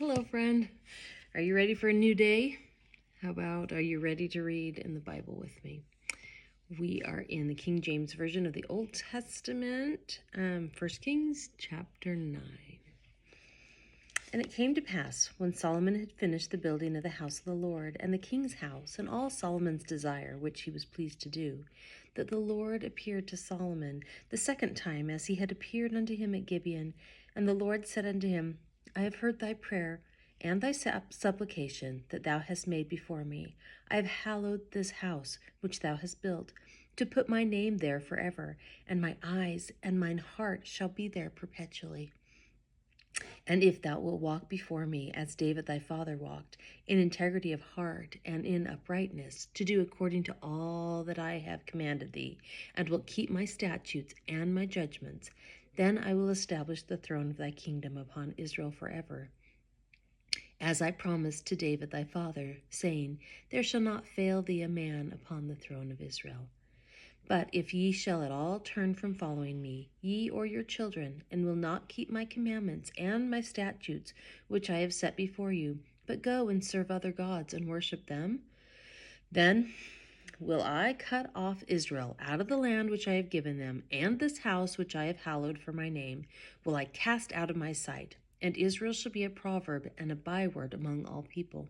Hello, friend. Are you ready for a new day? How about are you ready to read in the Bible with me? We are in the King James Version of the Old Testament, 1 Kings chapter 9. And it came to pass, when Solomon had finished the building of the house of the Lord, and the king's house, and all Solomon's desire, which he was pleased to do, that the Lord appeared to Solomon the second time, as he had appeared unto him at Gibeon. And the Lord said unto him, I have heard thy prayer and thy supplication that thou hast made before me. I have hallowed this house which thou hast built, to put my name there forever, and my eyes and mine heart shall be there perpetually. And if thou wilt walk before me, as David thy father walked, in integrity of heart and in uprightness, to do according to all that I have commanded thee, and wilt keep my statutes and my judgments, then I will establish the throne of thy kingdom upon Israel forever, as I promised to David thy father, saying, There shall not fail thee a man upon the throne of Israel. But if ye shall at all turn from following me, ye or your children, and will not keep my commandments and my statutes, which I have set before you, but go and serve other gods and worship them, then will I cut off Israel out of the land which I have given them, and this house which I have hallowed for my name will I cast out of my sight, and Israel shall be a proverb and a byword among all people.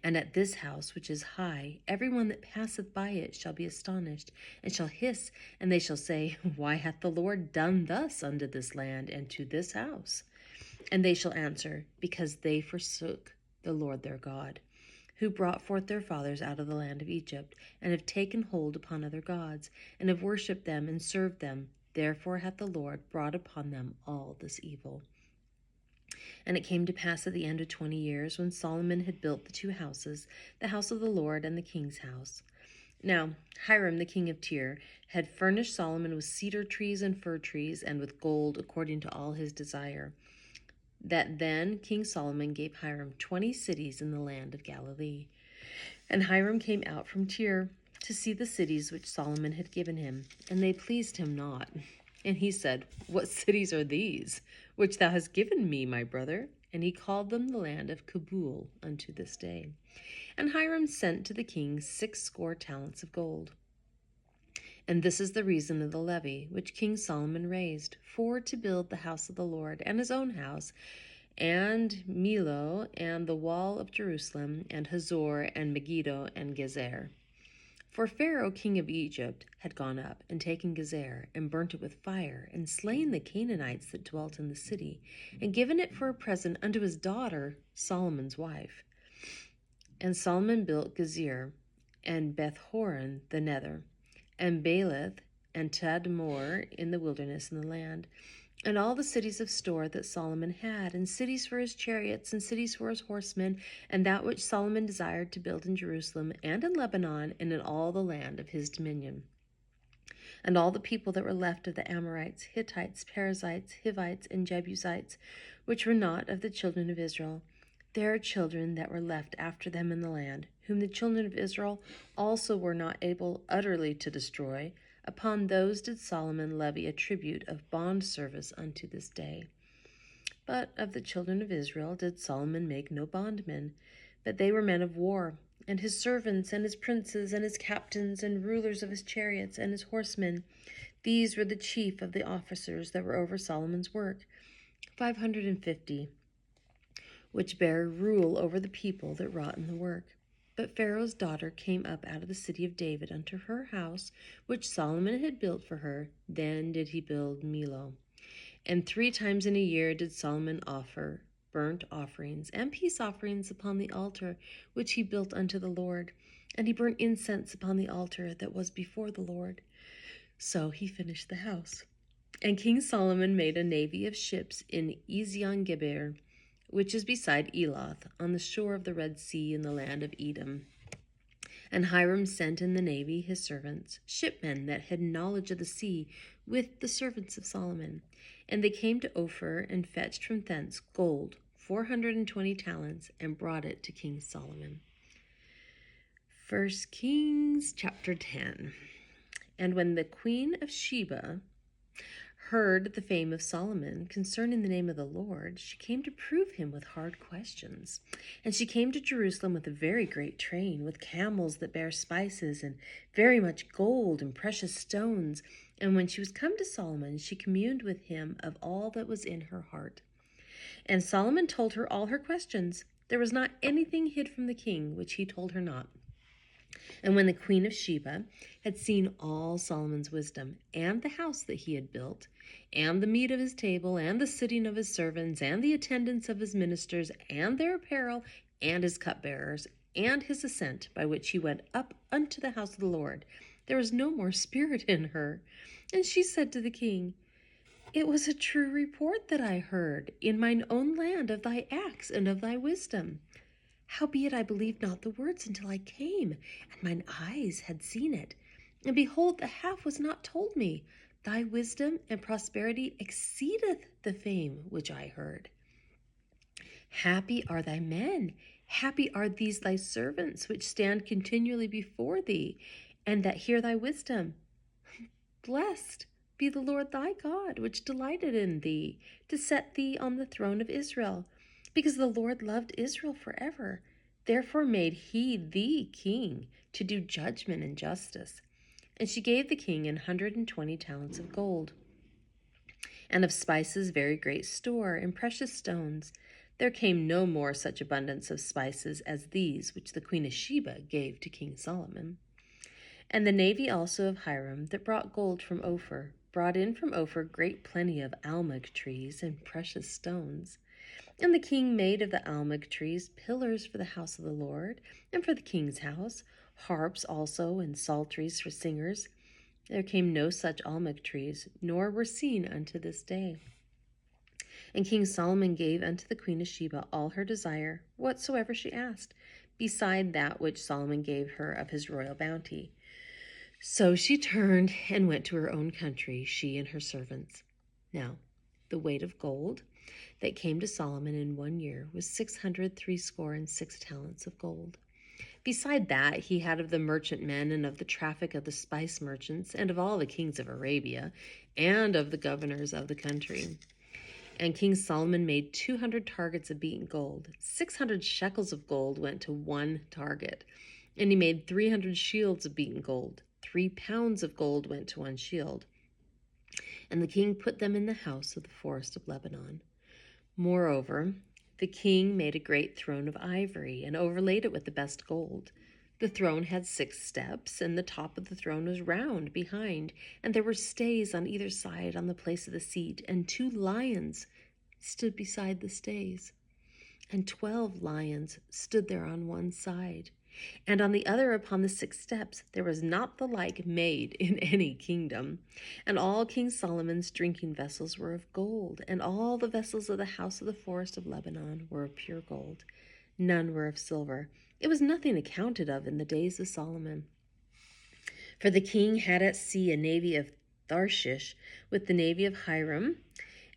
And at this house, which is high, every one that passeth by it shall be astonished, and shall hiss, and they shall say, Why hath the Lord done thus unto this land and to this house? And they shall answer, Because they forsook the Lord their God, who brought forth their fathers out of the land of Egypt, and have taken hold upon other gods, and have worshipped them and served them. Therefore hath the Lord brought upon them all this evil. And it came to pass at the end of 20 years, when Solomon had built the two houses, the house of the Lord and the king's house. Now Hiram the king of Tyre had furnished Solomon with cedar trees and fir trees, and with gold according to all his desire. That then King Solomon gave Hiram 20 cities in the land of Galilee. And Hiram came out from Tyre to see the cities which Solomon had given him, and they pleased him not. And he said, What cities are these, which thou hast given me, my brother? And he called them the land of Kabul unto this day. And Hiram sent to the king 60 talents of gold. And this is the reason of the levy which King Solomon raised, for to build the house of the Lord, and his own house, and Millo, and the wall of Jerusalem, and Hazor, and Megiddo, and Gezer. For Pharaoh king of Egypt had gone up, and taken Gezer, and burnt it with fire, and slain the Canaanites that dwelt in the city, and given it for a present unto his daughter, Solomon's wife. And Solomon built Gezer, and Beth-horon the nether, and Baalath, and Tadmor in the wilderness in the land, and all the cities of store that Solomon had, and cities for his chariots, and cities for his horsemen, and that which Solomon desired to build in Jerusalem, and in Lebanon, and in all the land of his dominion. And all the people that were left of the Amorites, Hittites, Perizzites, Hivites, and Jebusites, which were not of the children of Israel, their children that were left after them in the land, whom the children of Israel also were not able utterly to destroy, upon those did Solomon levy a tribute of bond service unto this day. But of the children of Israel did Solomon make no bondmen, but they were men of war, and his servants, and his princes, and his captains, and rulers of his chariots, and his horsemen. These were the chief of the officers that were over Solomon's work, 550, which bare rule over the people that wrought in the work. But Pharaoh's daughter came up out of the city of David unto her house, which Solomon had built for her. Then did he build Millo. And 3 times in a year did Solomon offer burnt offerings and peace offerings upon the altar which he built unto the Lord. And he burnt incense upon the altar that was before the Lord. So he finished the house. And King Solomon made a navy of ships in Ezion-Geber, which is beside Elath, on the shore of the Red Sea in the land of Edom. And Hiram sent in the navy his servants, shipmen that had knowledge of the sea, with the servants of Solomon. And they came to Ophir, and fetched from thence gold, 420 talents, and brought it to King Solomon. 1 Kings chapter 10. And when the queen of Sheba heard the fame of Solomon concerning the name of the Lord, she came to prove him with hard questions. And she came to Jerusalem with a very great train, with camels that bear spices, and very much gold and precious stones. And when she was come to Solomon, she communed with him of all that was in her heart. And Solomon told her all her questions. There was not anything hid from the king which he told her not. And when the queen of Sheba had seen all Solomon's wisdom, and the house that he had built, and the meat of his table, and the sitting of his servants, and the attendance of his ministers, and their apparel, and his cupbearers, and his ascent by which he went up unto the house of the Lord, there was no more spirit in her. And she said to the king, It was a true report that I heard in mine own land of thy acts and of thy wisdom. Howbeit I believed not the words until I came, and mine eyes had seen it. And behold, the half was not told me. Thy wisdom and prosperity exceedeth the fame which I heard. Happy are thy men, happy are these thy servants, which stand continually before thee, and that hear thy wisdom. Blessed be the Lord thy God, which delighted in thee, to set thee on the throne of Israel. Because the Lord loved Israel forever. Therefore made he thee king, to do judgment and justice. And she gave the king 120 talents of gold, and of spices very great store, and precious stones. There came no more such abundance of spices as these which the queen of Sheba gave to King Solomon. And the navy also of Hiram, that brought gold from Ophir, brought in from Ophir great plenty of almug trees and precious stones. And the king made of the almug trees pillars for the house of the Lord, and for the king's house, harps also, and psalteries for singers. There came no such almug trees, nor were seen unto this day. And King Solomon gave unto the queen of Sheba all her desire, whatsoever she asked, beside that which Solomon gave her of his royal bounty. So she turned and went to her own country, she and her servants. Now, the weight of gold that came to Solomon in 1 year was 666 talents of gold. Beside that, he had of the merchantmen, and of the traffic of the spice merchants, and of all the kings of Arabia, and of the governors of the country. And King Solomon made 200 targets of beaten gold. 600 shekels of gold went to one target. And he made 300 shields of beaten gold. 3 pounds of gold went to one shield. And the king put them in the house of the forest of Lebanon. Moreover, the king made a great throne of ivory, and overlaid it with the best gold. The throne had 6 steps, and the top of the throne was round behind, and there were stays on either side on the place of the seat, and 2 lions stood beside the stays, and 12 lions stood there on one side. And on the other upon the 6 steps there was not the like made in any kingdom. And all King Solomon's drinking vessels were of gold, and all the vessels of the house of the forest of Lebanon were of pure gold. None were of silver. It was nothing accounted of in the days of Solomon. For the king had at sea a navy of Tarshish with the navy of Hiram.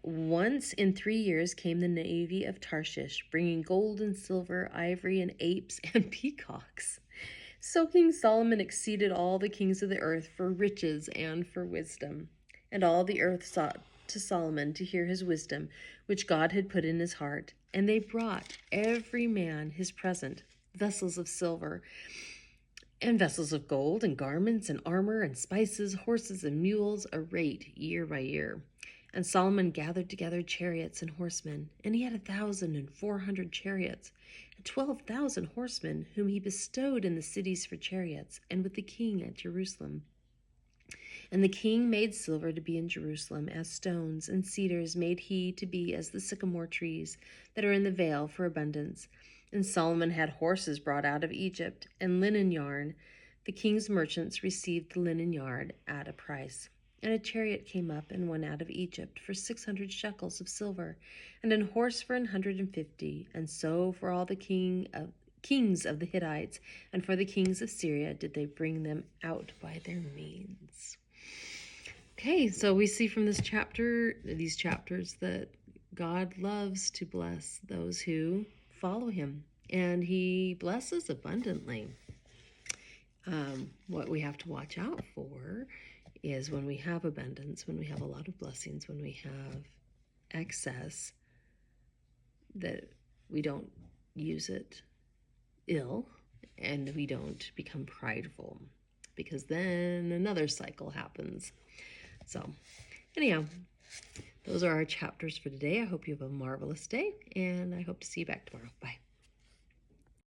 Once in 3 years came the navy of Tarshish, bringing gold and silver, ivory and apes and peacocks. So King Solomon exceeded all the kings of the earth for riches and for wisdom. And all the earth sought to Solomon to hear his wisdom, which God had put in his heart. And they brought every man his present, vessels of silver, and vessels of gold, and garments, and armor, and spices, horses, and mules, a rate year by year. And Solomon gathered together chariots and horsemen, and he had 1,400 chariots, and 12,000 horsemen, whom he bestowed in the cities for chariots, and with the king at Jerusalem. And the king made silver to be in Jerusalem as stones, and cedars made he to be as the sycamore trees that are in the vale for abundance. And Solomon had horses brought out of Egypt, and linen yarn. The king's merchants received the linen yarn at a price. And a chariot came up and went out of Egypt for 600 shekels of silver, and an horse for 150. And so for all the kings of the Hittites, and for the kings of Syria did they bring them out by their means. Okay, so we see from these chapters, that God loves to bless those who follow him, and he blesses abundantly. What we have to watch out for is when we have abundance, when we have a lot of blessings, when we have excess, that we don't use it ill and we don't become prideful, because then another cycle happens. So anyhow, those are our chapters for today. I hope you have a marvelous day, and I hope to see you back tomorrow. Bye.